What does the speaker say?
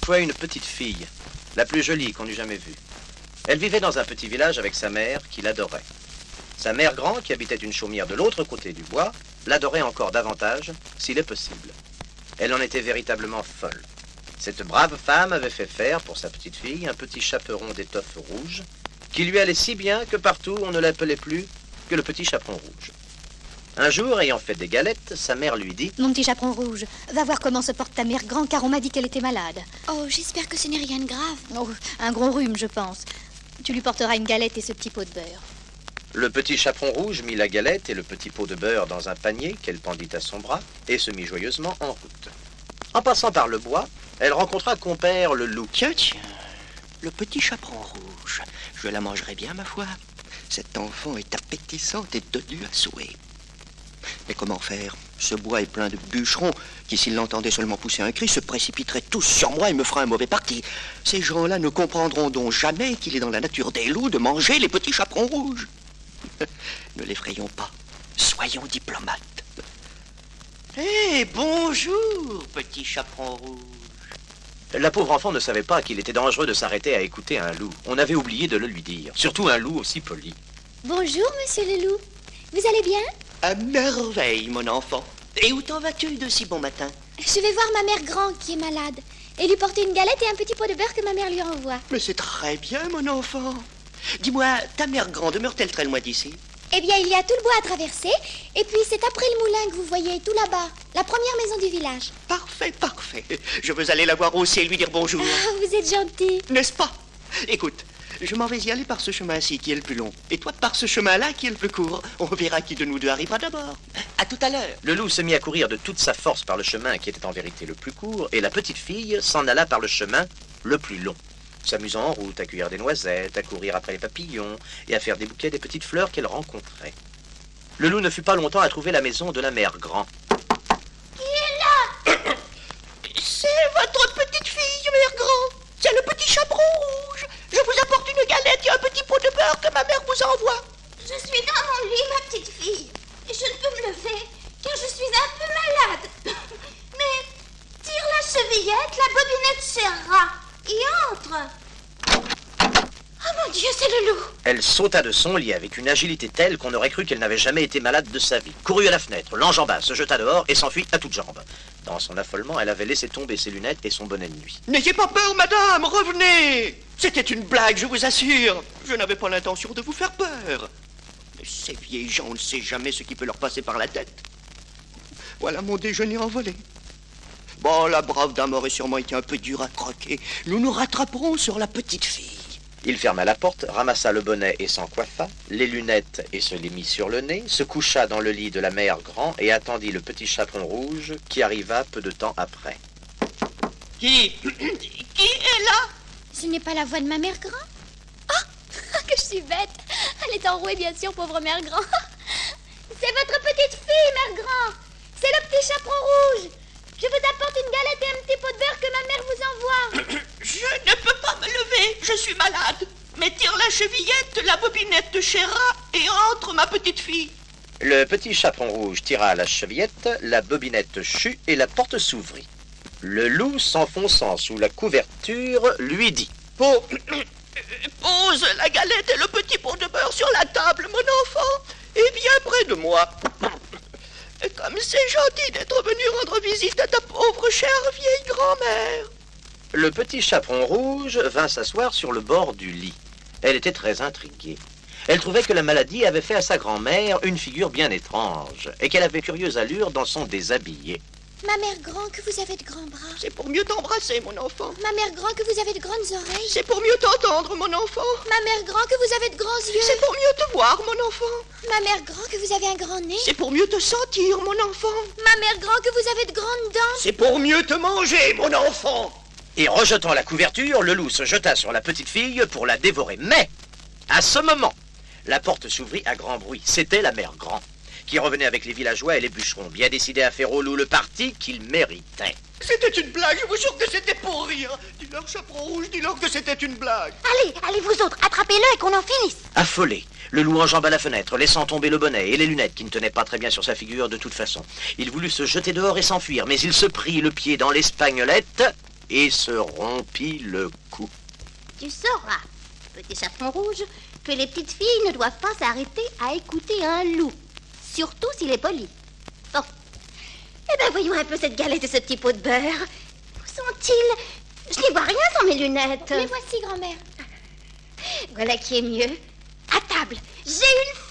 fois une petite fille, la plus jolie qu'on eût jamais vue. Elle vivait dans un petit village avec sa mère qui l'adorait. Sa mère grand, qui habitait une chaumière de l'autre côté du bois, l'adorait encore davantage, s'il est possible. Elle en était véritablement folle. Cette brave femme avait fait faire, pour sa petite fille, un petit chaperon d'étoffe rouge, qui lui allait si bien que partout on ne l'appelait plus que le petit chaperon rouge. Un jour, ayant fait des galettes, sa mère lui dit « Mon petit chaperon rouge, va voir comment se porte ta mère grand, car on m'a dit qu'elle était malade. » Oh, j'espère que ce n'est rien de grave. Oh, un gros rhume, je pense. Tu lui porteras une galette et ce petit pot de beurre. Le petit chaperon rouge mit la galette et le petit pot de beurre dans un panier qu'elle pendit à son bras et se mit joyeusement en route. En passant par le bois, elle rencontra compère le loup. Tiens, le petit chaperon rouge. Je la mangerai bien, ma foi. Cet enfant est appétissante et tordue à souhait. Mais comment faire? Ce bois est plein de bûcherons qui, s'ils l'entendaient seulement pousser un cri, se précipiteraient tous sur moi et me feraient un mauvais parti. Ces gens-là ne comprendront donc jamais qu'il est dans la nature des loups de manger les petits chaperons rouges. Ne l'effrayons pas. Soyons diplomates. Eh, bonjour, petit chaperon rouge. La pauvre enfant ne savait pas qu'il était dangereux de s'arrêter à écouter un loup. On avait oublié de le lui dire. Surtout un loup aussi poli. Bonjour, monsieur le loup. Vous allez bien? À merveille, mon enfant. Et où t'en vas-tu de si bon matin? Je vais voir ma mère grand qui est malade et lui porter une galette et un petit pot de beurre que ma mère lui envoie. Mais c'est très bien, mon enfant. Dis-moi, ta mère grand demeure-t-elle très loin d'ici? Eh bien, il y a tout le bois à traverser, et puis c'est après le moulin que vous voyez, tout là-bas, la première maison du village. Parfait, parfait. Je veux aller la voir aussi et lui dire bonjour. Ah, vous êtes gentil. N'est-ce pas? Écoute, je m'en vais y aller par ce chemin-ci qui est le plus long, et toi par ce chemin-là qui est le plus court. On verra qui de nous deux arrivera d'abord. À tout à l'heure. Le loup se mit à courir de toute sa force par le chemin qui était en vérité le plus court, et la petite fille s'en alla par le chemin le plus long, s'amusant en route à cueillir des noisettes, à courir après les papillons et à faire des bouquets des petites fleurs qu'elle rencontrait. Le loup ne fut pas longtemps à trouver la maison de la mère grand. Qui est là? C'est votre petite fille, mère grand. C'est le petit chaperon rouge. Je vous apporte une galette et un petit pot de beurre que ma mère vous envoie. Je suis dans mon lit, ma petite fille, et je ne peux me lever car je suis un peu malade. Mais tire la chevillette, la bobinette serra et entre. Oh mon Dieu, c'est le loup. Elle sauta de son lit avec une agilité telle qu'on aurait cru qu'elle n'avait jamais été malade de sa vie. Courut à la fenêtre, l'enjamba, se jeta dehors et s'enfuit à toutes jambes. Dans son affolement, elle avait laissé tomber ses lunettes et son bonnet de nuit. N'ayez pas peur, madame, revenez. C'était une blague, je vous assure. Je n'avais pas l'intention de vous faire peur. Mais ces vieilles gens, on ne sait jamais ce qui peut leur passer par la tête. Voilà mon déjeuner envolé. Bon, la brave dame aurait sûrement été un peu dure à croquer. Nous nous rattraperons sur la petite fille. Il ferma la porte, ramassa le bonnet et s'en coiffa, les lunettes et se les mit sur le nez, se coucha dans le lit de la mère grand et attendit le petit chaperon rouge qui arriva peu de temps après. Qui est là? Ce n'est pas la voix de ma mère grand? Ah, que je suis bête. Elle est enrouée, bien sûr, pauvre mère grand. C'est votre petite fille, mère grand. C'est le petit chaperon rouge. Je vous apporte une galette et un petit pot de beurre que ma mère vous envoie. Je ne peux pas me lever, je suis malade. Mais tire la chevillette, la bobinette de Chéra et entre, ma petite fille. Le petit chaperon rouge tira la chevillette, la bobinette chut et la porte s'ouvrit. Le loup, s'enfonçant sous la couverture, lui dit « Pose la galette et le petit pot de beurre sur la table, mon enfant, et viens près de moi. Comme c'est gentil d'être venu rendre visite à ta pauvre chère vieille grand-mère. » Le petit chaperon rouge vint s'asseoir sur le bord du lit. Elle était très intriguée. Elle trouvait que la maladie avait fait à sa grand-mère une figure bien étrange et qu'elle avait curieuse allure dans son déshabillé. Ma mère grand, que vous avez de grands bras. C'est pour mieux t'embrasser, mon enfant. Ma mère grand, que vous avez de grandes oreilles. C'est pour mieux t'entendre, mon enfant. Ma mère grand, que vous avez de grands yeux. C'est pour mieux te voir, mon enfant. Ma mère grand, que vous avez un grand nez. C'est pour mieux te sentir, mon enfant. Ma mère grand, que vous avez de grandes dents. C'est pour mieux te manger, mon enfant. Et rejetant la couverture, le loup se jeta sur la petite fille pour la dévorer. Mais, à ce moment, la porte s'ouvrit à grand bruit. C'était la mère grand, qui revenait avec les villageois et les bûcherons, bien décidés à faire au loup le parti qu'il méritait. C'était une blague, je vous jure que c'était pour rire. Dis-leur, chaperon rouge, dis-leur que c'était une blague. Allez vous autres, attrapez-le et qu'on en finisse. Affolé, le loup enjamba la fenêtre, laissant tomber le bonnet et les lunettes qui ne tenaient pas très bien sur sa figure de toute façon. Il voulut se jeter dehors et s'enfuir, mais il se prit le pied dans l'espagnolette et se rompit le cou. Tu sauras, petit chaperon rouge, que les petites filles ne doivent pas s'arrêter à écouter un loup. Surtout s'il est poli. Bon. Eh bien, voyons un peu cette galette et ce petit pot de beurre. Où sont-ils? Je n'y vois rien sans mes lunettes. Les voici, grand-mère. Voilà qui est mieux. À table, j'ai une